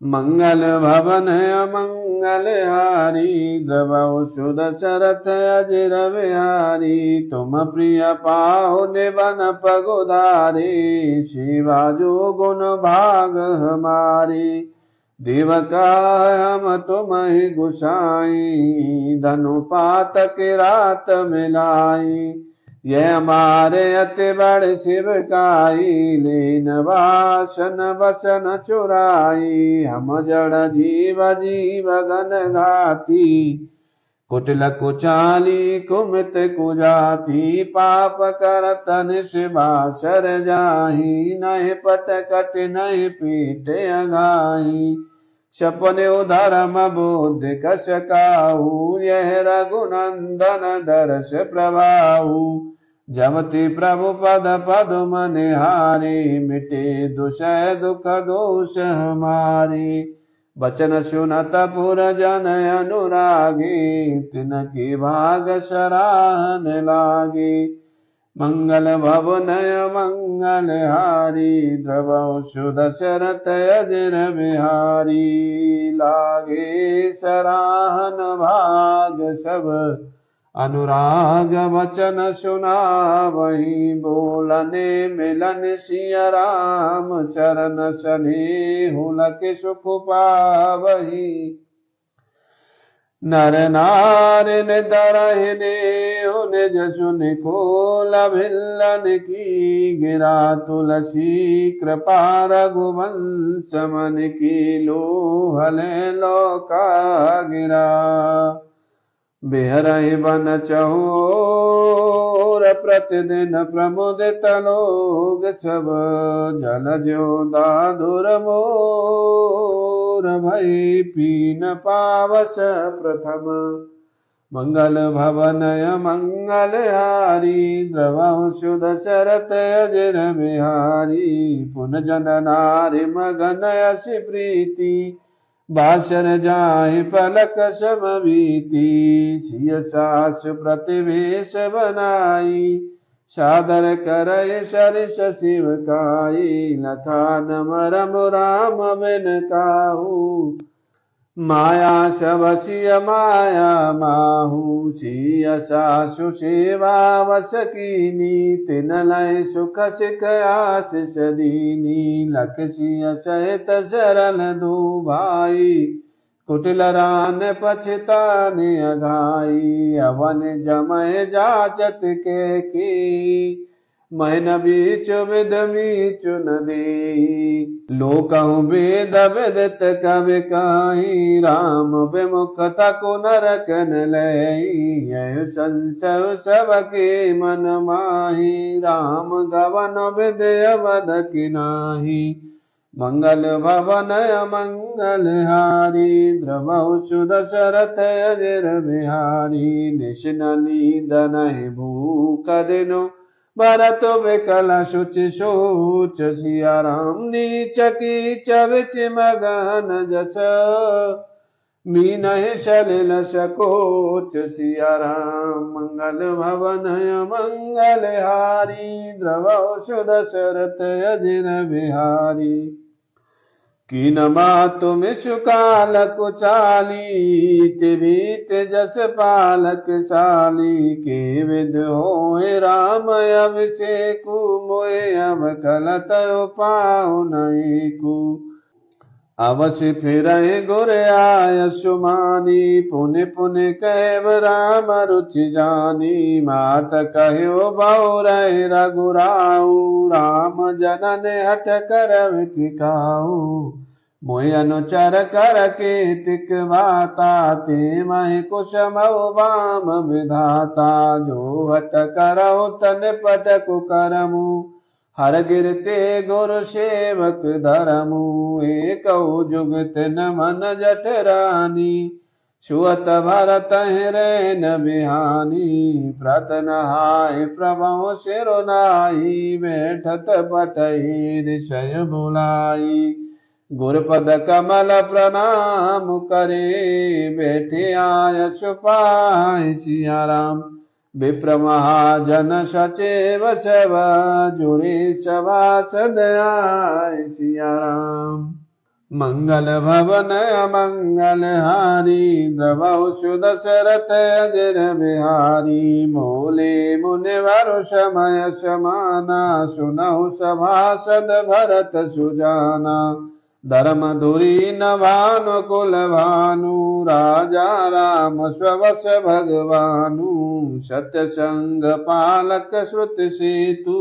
मंगल भवन अमंगल हारी, द्रवौ सुदशरथ अजिर बिहारी। तुम प्रिय पाहुन बन पगुधारी, शिवाजो गुण भाग हमारी। देवका हम तुम्हि गुसाई, धनुपात के रात मिलाई। यह हमारे अति बड़ शिवकाई, लीन वासन बसन चुराई। हम जड़ जीव जीव गन घाती, कुटिल कुचाली कुमित कुजाति। पाप करत निष्बासर जाहि, नहीं पट कट नहीं पीठ अघाई। सपने धर्म बुद्ध कस काहू, यह रघुनंदन दर्श प्रभाऊ। जमति प्रभु पद पदुम निहारी, मिटे दुषय दुख दोष हमारी। बचन सुनत पुर जन अनुरागी, तिनकी भाग सराहन लागी। मंगल भवन मंगल हारी, द्रवौ सुदशरथ अजिर बिहारी। लागे सराहन भाग सब, अनुराग वचन सुनावहि। बोलने मिलन सिया राम, चरण स्नेहु लखि सुख पावहि। नर नारि निदरहि नेहु निज सुनि खोल भिल्लन की। गिरा तुलसी कृपा रघुवंश, मन की लोहले लोका गिरा। बिहरहि बन चहुर, प्रतिदिन प्रमुदित लोग सब। जल ज्यों दाधुर मोर, भई पीन पावस प्रथम। मंगल भवन मंगल हारी, द्रवौ सुदशरथ अजिर बिहारी। पुन जन नारि मगन यशि प्रीति, बासर जाहि पलक समवीति। सिय सास प्रतिवेश बनाई, सादर करय सरिस शिवकाई। लखान मरम राम बिन काहू, माया सब सिय माया माहू। सिय सासु सेवा वस कीनी, तिन लय सुख सिख आशीष दीनी। लख सिय सहित सरल दो भाई, कुटिल रान पछताने अघाई। अवन जमय जाचत के की, महीन बीच विध मीचु न देई। लोकहु वेद विदित कवि काहि, राम विमुख तकु नरकन लई। यह संशय सबके मन माहि, राम गवन विदय अवध किनाहि। मंगल भवन मंगल हारी, द्रवौ सुदशरथ अजिर बिहारी। निशिन नींद नहि भूख दिनु, भरत विकल शुचि सोच। सिया राम नीच कीच विच मगन जस, मीनहि सलिल सकोच। सिया राम मंगल भवन मंगल हारी, द्रवौ सुदशरथ अजिर बिहारी। कीन मातु मिषु काल कुचाली, तिबीत जस पालक साली। के विद होय राम अभिषेकु, मोय अब कलत पाउ नैकु। अवश्य फिरहि गुर आय सुमानी, पुनि पुनि कहब राम रुचि जानी। मात कह्यो बहुरहि रघुराऊ, राम जनन हठ करब टिकाऊ। मोहि अनुचर कर कीर्तिक वाता, ते महि कुसुमौ वाम विधाता। जो हठ करहु तन पट कुकरमु, हर गिरते गुरु सेवक धरमु। एकौ जुगत न मन जठरानी, सुअत भरत हिरैन बिहानी। प्रत नहाय प्रभु सिरुनाई, बैठत पटहि ऋषय बुलाई। गुरपद कमल प्रणाम करे, बैठे आय सुपाहि। सिया राम विप्र महाजन सचेव सब, जुरे सभासद आय। सिया राम मंगल भवन अमंगल हारी द्रवहु दशरथ अजर बिहारी मोले मुनिवर समय समाना सुनहु सभासद भरत सुजाना धर्म धुरी न भानुकुल भानु राजा राम स्ववश भगवानु सत्य संग पालक श्रुति सेतु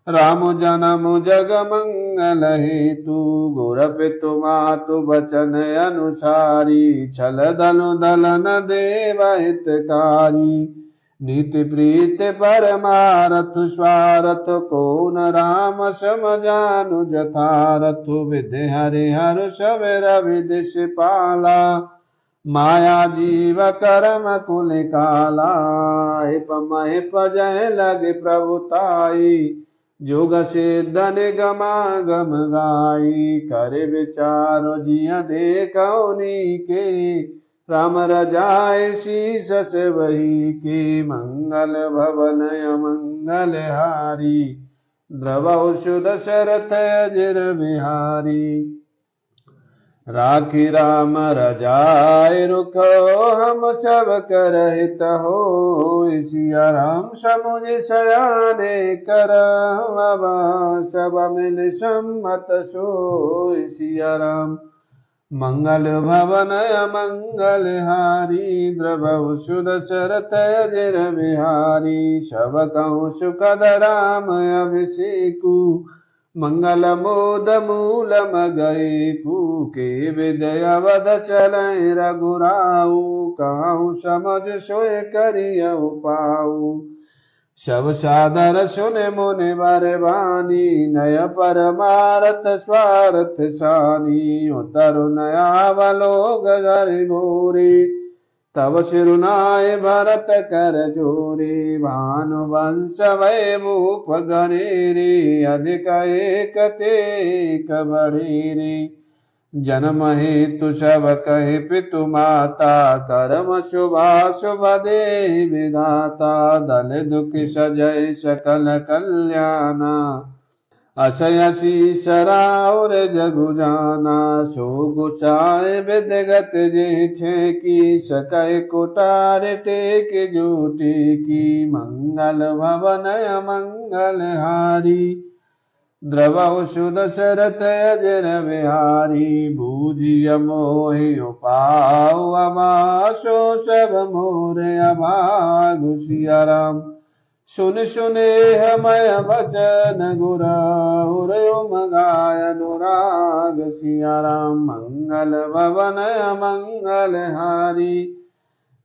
राम जन्म जग मंगल हेतु गुर पितु मातु बचन अनुसारी छल दनु दलन देव हितकारी नीति प्रीत परमारथ स्वारथ कौन राम सम जानु जथारथ विधि हरि हर शबर विदिश पाला माया जीव करम कुल काला हिप महिप जय लगे प्रभुताई जोग सिद्ध निगमागम गाई करे विचारो जिया देखौनी के राम रजाय शीस से वही के मंगल भवन अमंगल हारी द्रवहु दशरथ अजर बिहारी राखी राम रजाय रुखो हम सब करहित हो सिया राम समुझ सयाने कर सब मिल सम्मत सो सिया राम मंगल भवन अमंगल हारी द्रवहु दशरथ अजर बिहारी सब कहूँ सुखद राम अभिषेकु मंगल मोद मूल मगई के विदय वध चलै रघुराऊ कहूँ समझ सोय करियऊ पाऊ सब सादर सुने मुनि वर वाणी नय परमारथ स्वार्थ सानी उतरु नयावलोक हरि भूरी तब सिरुनाय भरत कर जोरी भानुवंश वै भूप गणेरी अधिक एक तेक बढ़ेरी जन्म हेतु सब कहे पितु माता कर्म शुभा शुभ दे विधाता दल दुख सजय सकल कल्याणा असय शीस राउर जगु जाना सो गुसाए विदगत जे छे की सकय कुटार टेक जूटी की मंगल भवन अमंगल हारी द्रवहु दशरथ अजर बिहारी बूझिय मोहि उपाउ अमाशो सब मोर अभागु सिया राम सुन सुने हमय वचन गुराहुर गाय अनुराग सिया राम मंगल भवन अमंगल हारी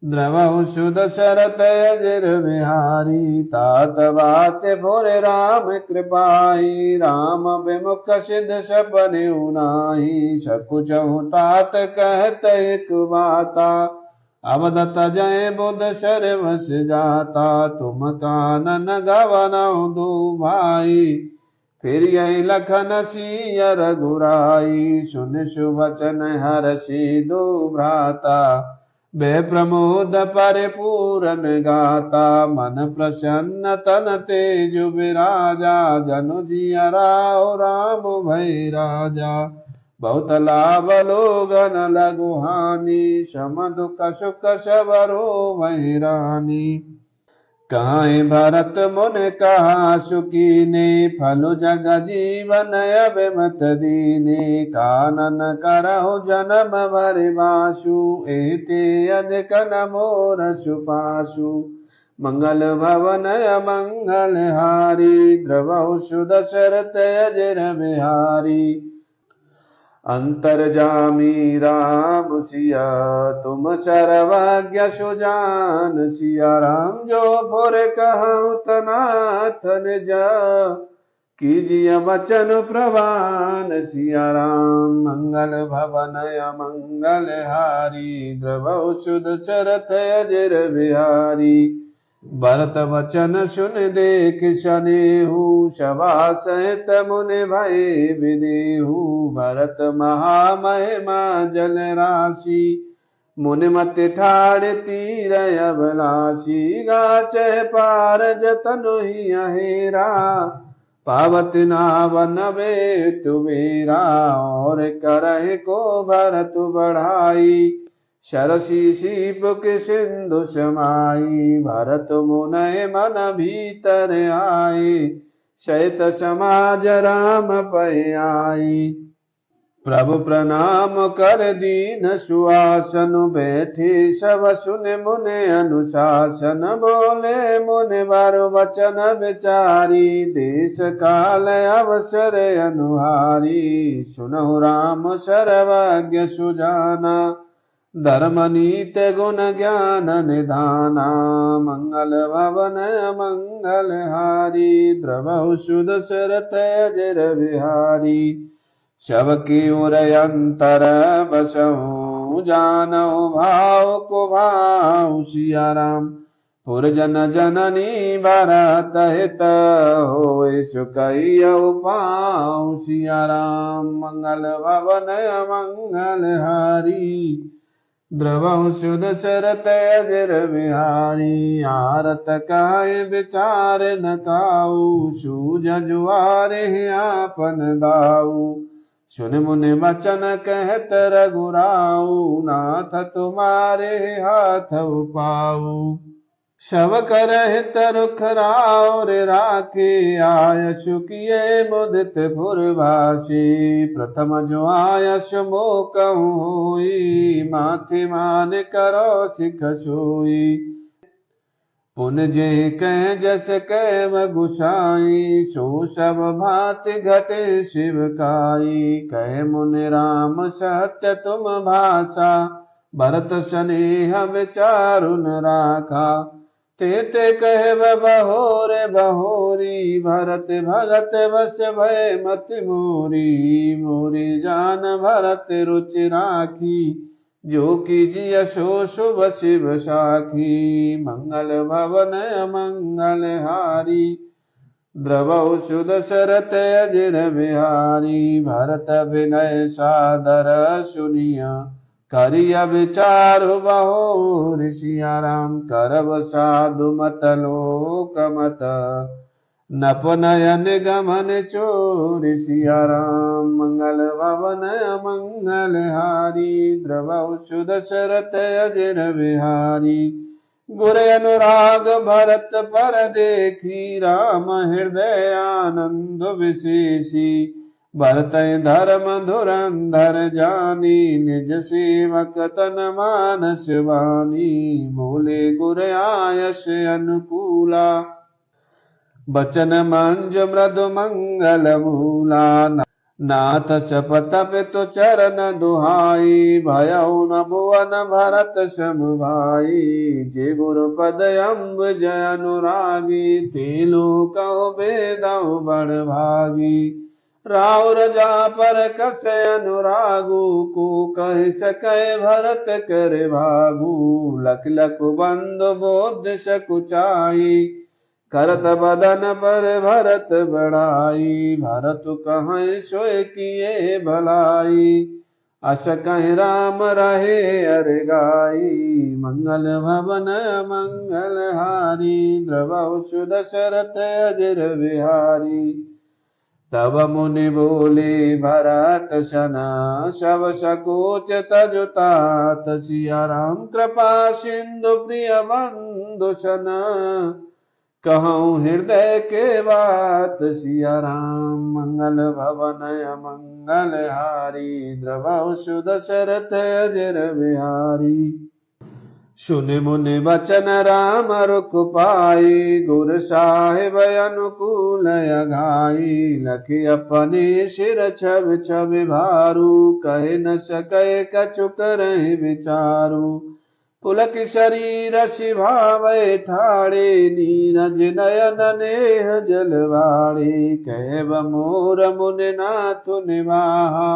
द्रवहु दशरथ अजर बिहारी तात बात भोरे राम कृपाही राम विमुख सिद्ध सपने उनाही सकुचहु तात कहत एक बाता अवदत जय बुध सर्वस जाता तुम कानन गवनऊ दो भाई फिर यही लखन सिय रघुराई सुन सुवचन हर्षि दो भ्राता बे प्रमोद परिपूरन गाता मन प्रसन्न तन तेजु विराजा जनु जिया राव राम भय राजा बहुत लाभ लोगन लघुहानि सम दुख सुख सबरो वही रानी कहाँ भरत मुन कहा सुकीने फलु जग जीवन अभिमत दीने कानन करहु जन्म भरिवासु एते अधिक न मोर सुपासु मंगल भवन अमंगल हारी द्रवहु दशरथ अजर बिहारी अंतर्जामी राम सिया तुम सर्वज्ञ सुजान सिया राम जो फुर कहूँ तनाथन जा कीजिए वचन प्रवान सिया राम मंगल भवन अमंगल हारी द्रवहु दशरथ अजर बिहारी भरत वचन सुन देख शनेहु सभा सहित मुनि भय विदेहु भरत महामहिमा जल राशि मुनि मत ठाड़ तीर अभिलाषी गाचे पार जतनु ही अहेरा पावत नावन बेतु वीरा और करहि को भरत बढ़ाई शरसी सीपुक सिंधु समाई भरत मुनय मन भीतर आए शैत समाज राम पै आई प्रभु प्रणाम कर दीन सुआसन बैठे सब सुन मुने अनुशासन बोले मुनि वर वचन विचारी देश काल अवसर अनुहारी सुनहु राम सर्वज्ञ सुजाना धर्म नीति गुण ज्ञान निधाना मंगल भवन मंगल हारी द्रवहु सुदशरथ अजर बिहारी शबकी उरयंतर बसहु जानहु भाव को भाव सिया राम पुरजन जननी भरत हित होय सुकैयउ पाउ सिया राम मंगल भवन मंगल हारी द्रवहु सुदशरथ अजर बिहारी आरत कहे विचार न काऊ सूझ जुआरे आपन दाऊ सुन मुनि वचन कहत रघुराऊ नाथ तुम्हारे हाथ पाऊ शव करहित रुख राव रे राखे आयस किए मुदित पुरभाषी प्रथम जो आयस मोकहु होई माथे मान करो सिख सोई पुन जे कह जस कह गुसाई सो सब भांति घटे शिव काई कह मुनि राम सत्य तुम भाषा भरत स्नेह विचारु न राखा ते कह बहोरे बहोरी भरत भगत बस भय मत मोरी मोरी जान भरत रुचि राखी जो कीजिए सो शुभ शिव साखी मंगल भवन मंगल हारी द्रवहु सुदशरथ अजर बिहारी भरत विनय सादर सुनिया करिय विचार बहोर सिया राम करब साधु मत लोक मत नपनयन गमन चोर सिया राम मंगल भवन मंगल हारी द्रवहु सुदशरथ अजर बिहारी गुर अनुराग भरत पर देखी राम हृदय आनंद विशेषी भरत धर्म धुरंधर जानी निज सेवक तन मानस वानी बोले गुर आयस अनुकूला बचन मंज मृदु मंगल मूला नाथ शपथ पितु चरण दुहाई भयउ न भुवन भरत सम भाई जे गुरु पद अम्ब जय अनुरागी ते लोकहु बेदहु बड़ भागी राव रजा पर कस अनुरागु को कह सकै भरत कर भागु लख लख बंधु बोध सकुचाई करत बदन पर भरत बढ़ाई भरत कहाँ सोय किए भलाई अस कह राम रहे अर गाई मंगल भवन मंगल हारी द्रवहु सुदशरथ अजर बिहारी तब मुनि बोले भरत सना शव सकोच तजुतात सिया राम कृपा सिंधु प्रिय बंधु सना कहूँ हृदय के बात सिया राम मंगल भवन मंगल हारी द्रवहु सुदशरथ अजर बिहारी सुन मुनि वचन राम रुक पाई गुर साहिब अनुकूल अघाई लखि अपने सिर छवि छवि भारू कह न सकै कछु करहि विचारू पुलक शरीर शिभावै ठाड़े नीरज नयन नेह जलवाड़े कहब मोर मुनि नाथ निवाहा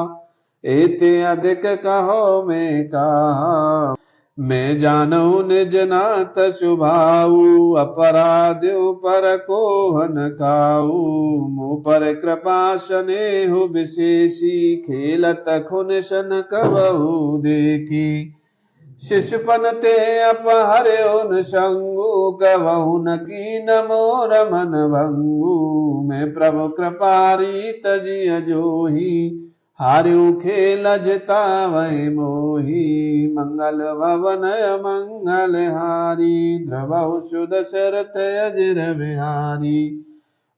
एते अधिक कहो मैं कहा मैं जानू निज नाथ सुभाऊ अपराध्यो पर कोहन खाऊ मुँह पर कृपा स्नेहु विशेषी खेलत खुन सन कबहू देखी शिशुपन ते अपहर्यो न शंगु, कवहु न कीन मोर मन भंगु। मैं प्रभु कृपारी तजिय जोही, हार्यु खेल जितावै मोही। मंगल भवन मंगल हारी, द्रवहु सुदशरथ अजिर बिहारी।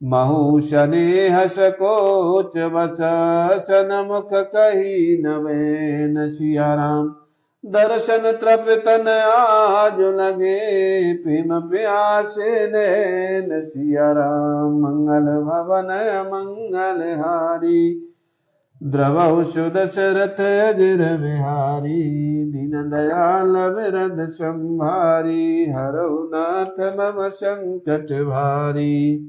महु सनेह सकोच बस, सनमुख कही नवैन सिया राम। दर्शन तृप्तन आज लगे, प्रेम प्यासे नैन सिया राम। मंगल भवन मंगल हारी, द्रवहु सुदशरथ अजिर बिहारी। दीन दयाल विरद संभारी, हरहु नाथ मम संकट भारी।